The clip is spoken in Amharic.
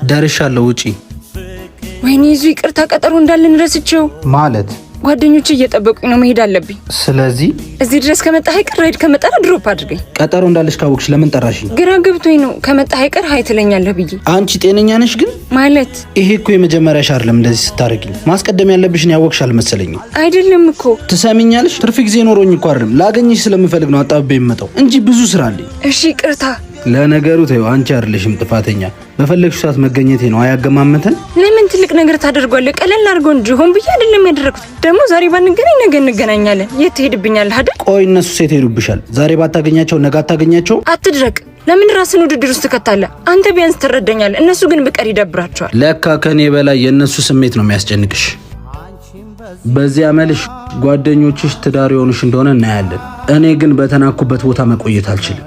ደርሻለሁ ውጪ። ወይኔ ይቅርታ ቀጠሮ እንዳለን ረስቼው ማለት ጓደኞቼ እየጠበቁኝ ነው መሄድ አለብኝ። ስለዚህ እዚህ ድረስ ከመጣህ አይቀር ራይድ ከመጣህ ድሮፕ አድርገኝ። ቀጠሮ እንዳለሽ ካወቅሽ ለምን ጠራሽኝ? ግራ ገብቶኝ ነው ከመጣህ አይቀር ሀይ ትለኛለህ ብዬ። አንቺ ጤነኛ ነሽ ግን? ማለት ይሄ እኮ የመጀመሪያሽ አይደለም እንደዚህ ስታረጊኝ። ማስቀደም ያለብሽን ያወቅሽ አልመሰለኝም። አይደለም እኮ ትሰሚኛለሽ? ትርፍ ጊዜ ኖሮኝ እኮ አይደለም ላገኝሽ ስለምፈልግ ነው አጣብቤ የምመጣው እንጂ ብዙ ስራ አለኝ። እሺ ይቅርታ። ለነገሩ ተይው፣ አንቺ አይደለሽም ጥፋተኛ። በፈለግሽ ሰዓት መገኘቴ ነው አያገማመተን። ለምን ትልቅ ነገር ታደርጓለህ? ቀለል አድርጎ እንጂ ሆን ብዬ አይደለም ያደረኩት። ደግሞ ዛሬ ባንገናኝ ነገ እንገናኛለን። የት ትሄድብኛለህ አይደል? ቆይ እነሱ ሴት ሄዱብሻል። ዛሬ ባታገኛቸው ነገ አታገኛቸው። አትድረቅ። ለምን ራስን ውድድር ውስጥ ትከታለህ? አንተ ቢያንስ ትረዳኛለህ። እነሱ ግን ብቀር ይደብራቸዋል። ለካ ከኔ በላይ የእነሱ ስሜት ነው የሚያስጨንቅሽ። በዚያ መልሽ ጓደኞችሽ ትዳር የሆኑሽ እንደሆነ እናያለን። እኔ ግን በተናኩበት ቦታ መቆየት አልችልም።